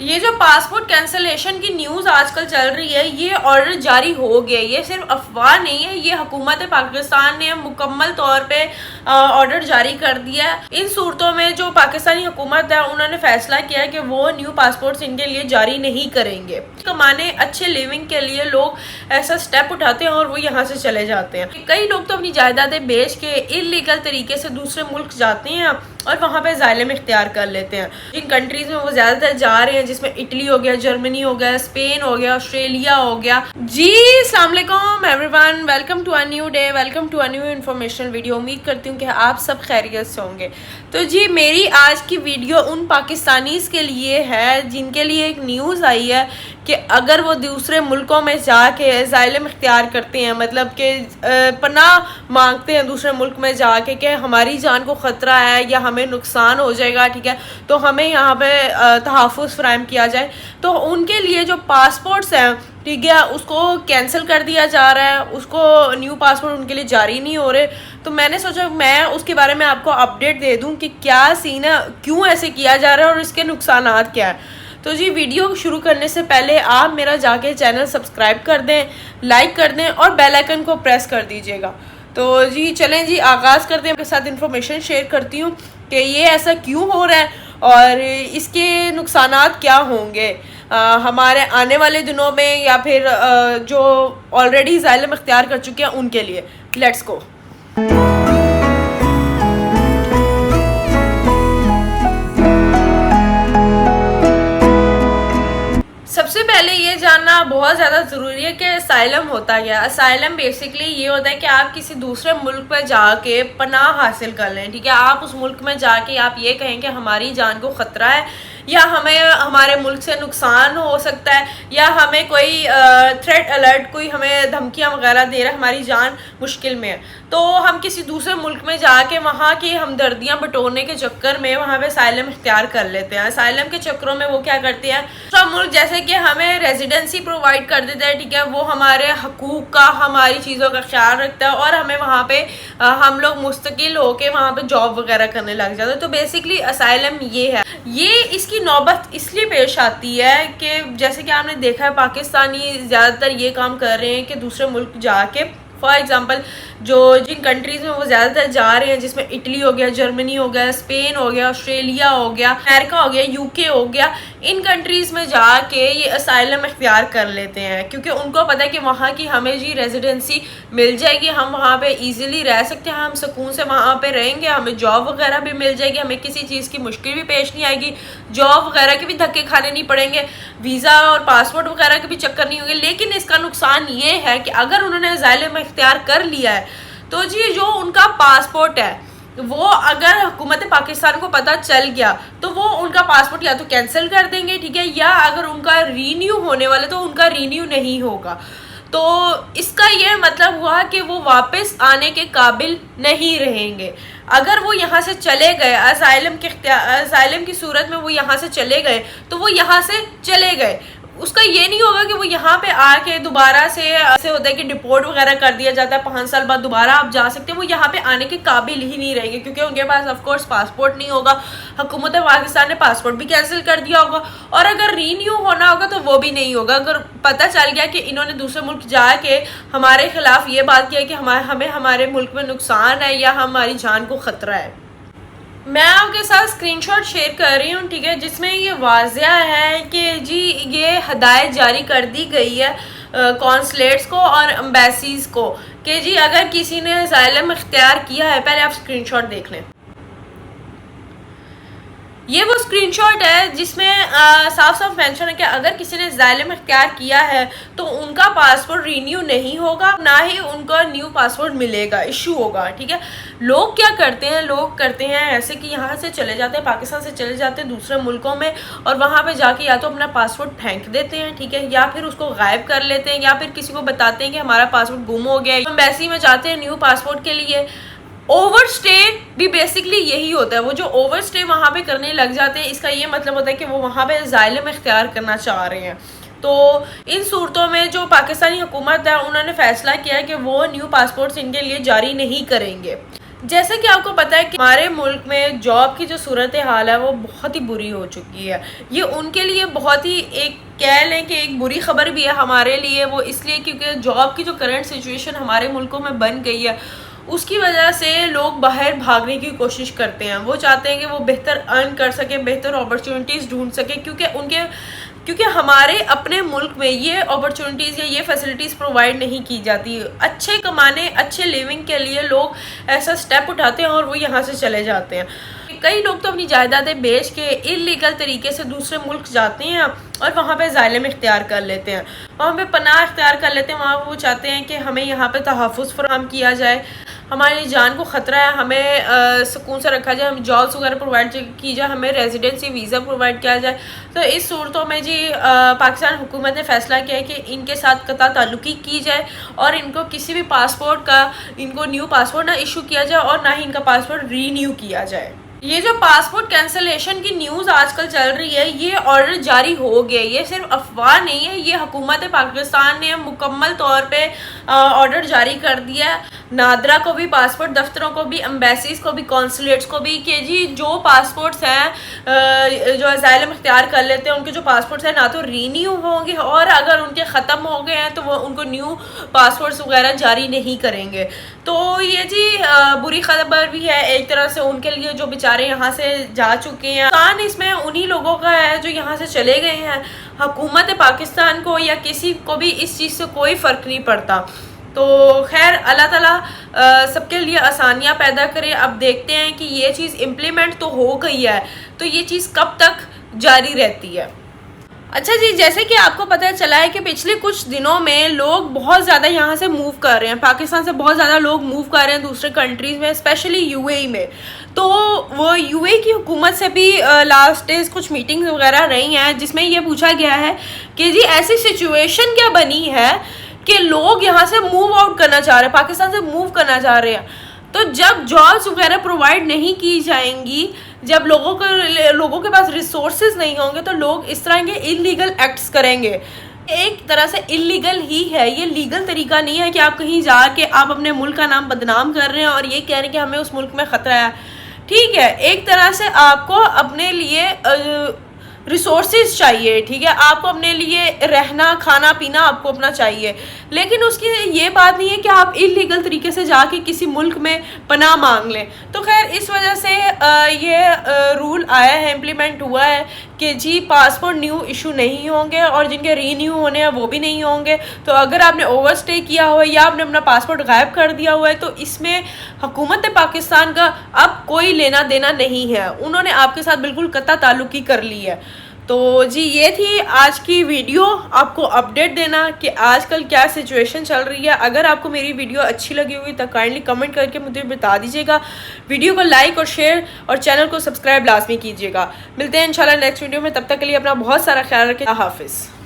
ये जो passport cancellation की न्यूज़ आजकल चल रही है, ये ऑर्डर जारी हो गया। ये सिर्फ अफवाह नहीं है, ये हुकूमत पाकिस्तान ने मुकम्मल तौर पे ऑर्डर जारी कर दिया है। इन सूरतों में जो पाकिस्तानी हुकूमत है उन्होंने फैसला किया है कि वो न्यू पासपोर्ट्स इनके लिए जारी नहीं करेंगे। कमाने अच्छे लिविंग के लिए लोग ऐसा स्टेप उठाते हैं और वो यहाँ से चले जाते हैं। कई लोग तो अपनी जायदादें बेच के इलीगल तरीके से दूसरे मुल्क जाते हैं और वहाँ पे ज़ाइलम इख्तियार कर लेते हैं। जिन कंट्रीज में वो ज़्यादातर जा रहे हैं, जिसमें इटली हो गया, जर्मनी हो गया, स्पेन हो गया, ऑस्ट्रेलिया हो गया। जी अस्सलाम वालेकुम everyone, welcome to a new day, welcome to a new informational video. उम्मीद करती हूँ कि आप सब खैरियत से होंगे। तो जी मेरी आज की वीडियो उन पाकिस्तानीज़ के लिए है जिनके लिए एक न्यूज़ आई है कि अगर वो दूसरे मुल्कों में जाके ज़ाइलम इख्तियार करते हैं, मतलब कि पनाह मांगते हैं दूसरे मुल्क में जाके कि हमारी जान को ख़तरा है या हमें नुकसान हो जाएगा, ठीक है, तो हमें यहाँ पे तहफ़्फ़ुज़ फ़राहम किया जाए, तो उनके लिए जो पासपोर्ट्स हैं, ठीक है, उसको कैंसिल कर दिया जा रहा है, उसको न्यू पासपोर्ट उनके लिए जारी नहीं हो रहे। तो मैंने सोचा मैं उसके बारे में आपको अपडेट दे दूँ कि क्या सीन है, क्यों ऐसे किया जा रहा है और इसके नुकसानात क्या है। तो जी वीडियो शुरू करने से पहले आप मेरा जाके चैनल सब्सक्राइब कर दें, लाइक कर दें और बेल आइकन को प्रेस कर दीजिएगा। तो जी चलें जी आगाज़ करते हैं। आपके साथ इन्फॉर्मेशन शेयर करती हूँ कि ये ऐसा क्यों हो रहा है और इसके नुकसानात क्या होंगे हमारे आने वाले दिनों में या फिर जो ऑलरेडी ज़ाइलम इख्तियार कर चुके हैं उनके लिए। Let's go. सबसे पहले ये जानना बहुत ज़्यादा ज़रूरी है कि असाइलम होता क्या है। असाइलम बेसिकली ये होता है कि आप किसी दूसरे मुल्क में जाके पनाह हासिल कर लें, ठीक है। आप उस मुल्क में जाके आप ये कहें कि हमारी जान को ख़तरा है या हमें हमारे मुल्क से नुकसान हो सकता है या हमें कोई थ्रेट अलर्ट, कोई हमें धमकियां वगैरह दे रहा है, हमारी जान मुश्किल में है, तो हम किसी दूसरे मुल्क में जाके वहाँ की हमदर्दियाँ बटोरने के चक्कर में वहाँ पे असाइलम इख्तियार कर लेते हैं। असाइलम के चक्करों में वो क्या करते हैं, दूसरा मुल्क जैसे कि हमें रेजिडेंसी प्रोवाइड कर देता है, ठीक है, वो हमारे हकूक़ का, हमारी चीज़ों का ख्याल रखता है और हमें वहाँ पे हम लोग मुस्तकिल होके वहाँ पे जॉब वगैरह करने लग जाते हैं। तो बेसिकली असाइलम ये है। ये इसकी नौबत इसलिए पेश आती है कि जैसे कि आपने देखा है पाकिस्तानी ज़्यादातर ये काम कर रहे हैं कि दूसरे मुल्क जाके, फॉर एग्ज़ाम्पल जो जिन कंट्रीज़ में वो ज़्यादातर जा रहे हैं, जिसमें इटली हो गया, जर्मनी हो गया, स्पेन हो गया, ऑस्ट्रेलिया हो गया, अमेरिका हो गया, यूके हो गया, इन कंट्रीज़ में जाके ये असाइलम इख्तियार कर लेते हैं क्योंकि उनको पता है कि वहाँ की हमें जी रेजिडेंसी मिल जाएगी, हम वहाँ पे इजीली रह सकते हैं, हम सुकून से वहाँ पे रहेंगे, हमें जॉब वगैरह भी मिल जाएगी, हमें किसी चीज़ की मुश्किल भी पेश नहीं आएगी, जॉब वगैरह के भी धक्के खाने नहीं पड़ेंगे, वीज़ा और पासपोर्ट वगैरह के भी चक्कर नहीं होंगे। लेकिन इसका नुकसान ये है कि अगर उन्होंने असाइलम इख्तियार कर लिया है तो जी जो उनका पासपोर्ट है वो अगर हुकूमत पाकिस्तान को पता चल गया तो वो उनका पासपोर्ट या तो कैंसिल कर देंगे, ठीक है, या अगर उनका रीन्यू होने वाले तो उनका रीन्यू नहीं होगा। तो इसका ये मतलब हुआ कि वो वापस आने के काबिल नहीं रहेंगे। अगर वो यहाँ से चले गए असाइलम की सूरत में, वो यहाँ से चले गए तो वो यहाँ से चले गए, उसका ये नहीं होगा कि वो यहाँ पे आके दोबारा से ऐसे होता है कि डिपोर्ट वगैरह कर दिया जाता है, 5 साल बाद दोबारा आप जा सकते हैं। वो यहाँ पे आने के काबिल ही नहीं रहेंगे क्योंकि उनके पास ऑफ कोर्स पासपोर्ट नहीं होगा। हुकूमत पाकिस्तान ने पासपोर्ट भी कैंसिल कर दिया होगा और अगर रीन्यू होना होगा तो वो भी नहीं होगा। अगर पता चल गया कि इन्होंने दूसरे मुल्क जाके हमारे खिलाफ ये बात किया कि हमें हमारे मुल्क में नुकसान है या हमारी जान को ख़तरा है। मैं आपके साथ स्क्रीनशॉट शेयर कर रही हूँ, ठीक है, जिसमें ये वाज़िया है कि जी ये हदायत जारी कर दी गई है कॉन्सुलेट्स को और एम्बेसीज़ को कि जी अगर किसी ने असाइलम इख्तियार किया है, पहले आप स्क्रीनशॉट देख लें। ये वो स्क्रीनशॉट है जिसमें साफ साफ मेंशन है कि अगर किसी ने असाइलम इख्तियार किया है तो उनका पासपोर्ट रीन्यू नहीं होगा, ना ही उनका न्यू पासपोर्ट मिलेगा, इशू होगा, ठीक है। लोग क्या करते हैं, लोग करते हैं ऐसे कि यहाँ से चले जाते हैं, पाकिस्तान से चले जाते हैं दूसरे मुल्कों में और वहाँ पे जाके या तो अपना पासपोर्ट फेंक देते हैं, ठीक है, या फिर उसको गायब कर लेते हैं या फिर किसी को बताते हैं कि हमारा पासपोर्ट गुम हो गया है। एम्बेसी में जाते हैं न्यू पासपोर्ट के लिए। ओवर स्टे भी बेसिकली यही होता है, वो जो ओवर स्टे वहाँ पे करने लग जाते हैं, इसका ये मतलब होता है कि वो वहाँ पे असाइलम इख्तियार करना चाह रहे हैं। तो इन सूरतों में जो पाकिस्तानी हुकूमत है उन्होंने फैसला किया है कि वो न्यू पासपोर्ट्स इनके लिए जारी नहीं करेंगे। जैसे कि आपको पता है कि हमारे मुल्क में जॉब की जो सूरत हाल है वो बहुत ही बुरी हो चुकी है। ये उनके लिए बहुत ही एक कह लें कि एक बुरी खबर भी है हमारे लिए, वो इसलिए क्योंकि जॉब की जो करंट सिचुएशन हमारे मुल्कों में बन गई है उसकी वजह से लोग बाहर भागने की कोशिश करते हैं। वो चाहते हैं कि वो बेहतर अर्न कर सके, बेहतर अपॉर्चुनिटीज़ ढूंढ सके, क्योंकि हमारे अपने मुल्क में ये अपॉर्चुनिटीज़ या ये फैसिलिटीज़ प्रोवाइड नहीं की जाती। अच्छे कमाने, अच्छे लिविंग के लिए लोग ऐसा स्टेप उठाते हैं और वो यहाँ से चले जाते हैं। कई लोग तो अपनी जायदादें बेच के इलीगल तरीके से दूसरे मुल्क जाते हैं और वहाँ पे ज़ाइलम इख्तियार कर लेते हैं, वहाँ पे पनाह इख्तियार कर लेते हैं। वहाँ वो चाहते हैं कि हमें यहाँ पे तहफ़्फ़ुज़ फराहम किया जाए, हमारी जान को ख़तरा है, हमें सुकून से रखा जाए, हमें जॉब्स वगैरह प्रोवाइड की जाए, हमें रेजिडेंसी वीज़ा प्रोवाइड किया जाए। तो इस सूरतों में जी पाकिस्तान हुकूमत ने फ़ैसला किया है कि इनके साथ कता ताल्लुकी की जाए और इनको किसी भी पासपोर्ट का इनको न्यू पासपोर्ट ना इशू किया जाए और ना ही इनका पासपोर्ट रीन्यू किया जाए। ये जो पासपोर्ट कैंसलेशन की न्यूज़ आजकल चल रही है, ये ऑर्डर जारी हो गया। ये सिर्फ अफवाह नहीं है, ये हुकूमत पाकिस्तान ने मुकम्मल तौर पे ऑर्डर जारी कर दिया है। नादरा को भी, पासपोर्ट दफ्तरों को भी, एम्बेसीज को भी, कॉन्सुलेट्स को भी कि जी जो पासपोर्ट्स हैं जो असाइलम इख्तियार कर लेते हैं उनके जो पासपोर्ट्स हैं ना तो रीन्यू होंगे और अगर उनके ख़त्म हो गए हैं तो वो उनको न्यू पासपोर्ट्स वगैरह जारी नहीं करेंगे। तो ये जी बुरी खबर भी है एक तरह से उनके लिए जो बेचारे यहाँ से जा चुके हैं। कान इसमें उन्हीं लोगों का है जो यहाँ से चले गए हैं। हुकूमत पाकिस्तान को या किसी को भी इस चीज़ से कोई फ़र्क नहीं पड़ता। तो खैर अल्लाह ताला सबके लिए आसानियाँ पैदा करे। अब देखते हैं कि ये चीज़ इम्प्लीमेंट तो हो गई है, तो ये चीज़ कब तक जारी रहती है। अच्छा जी, जैसे कि आपको पता चला है कि पिछले कुछ दिनों में लोग बहुत ज़्यादा यहाँ से मूव कर रहे हैं, पाकिस्तान से बहुत ज़्यादा लोग मूव कर रहे हैं दूसरे कंट्रीज़ में, स्पेशली यूएई में। तो वो यूएई की हुकूमत से भी लास्ट डेज कुछ मीटिंग्स वगैरह रही हैं जिसमें ये पूछा गया है कि जी ऐसी सिचुएशन क्या बनी है कि लोग यहाँ से मूव आउट करना चाह रहे हैं, पाकिस्तान से मूव करना चाह रहे हैं। तो जब जॉब्स वगैरह प्रोवाइड नहीं की जाएंगी, जब लोगों के पास रिसोर्सेज नहीं होंगे तो लोग इस तरह के इलीगल एक्ट्स करेंगे। एक तरह से इलीगल ही है, ये लीगल तरीका नहीं है कि आप कहीं जाके आप अपने मुल्क का नाम बदनाम कर रहे हैं और ये कह रहे हैं कि हमें उस मुल्क में ख़तरा है। ठीक है, एक तरह से आपको अपने लिए रिसोर्सेज चाहिए, ठीक है, आपको अपने लिए रहना खाना पीना आपको अपना चाहिए, लेकिन उसकी ये बात नहीं है कि आप इलीगल तरीके से जाके किसी मुल्क में पनाह मांग लें। तो खैर इस वजह से ये रूल आया है, इम्प्लीमेंट हुआ है कि जी पासपोर्ट न्यू इशू नहीं होंगे और जिनके रीन्यू होने हैं वो भी नहीं होंगे। तो अगर आपने ओवरस्टे किया हुआ है या आपने अपना पासपोर्ट गायब कर दिया हुआ है तो इसमें हुकूमत पाकिस्तान का अब कोई लेना देना नहीं है, उन्होंने आपके साथ बिल्कुल कता ताल्लुकी कर ली है। तो जी ये थी आज की वीडियो, आपको अपडेट देना कि आजकल क्या सिचुएशन चल रही है। अगर आपको मेरी वीडियो अच्छी लगी हुई तो काइंडली कमेंट करके मुझे बता दीजिएगा। वीडियो को लाइक और शेयर और चैनल को सब्सक्राइब लाजमी कीजिएगा। मिलते हैं इंशाल्लाह नेक्स्ट वीडियो में, तब तक के लिए अपना बहुत सारा ख्याल रखें। हाफिज़।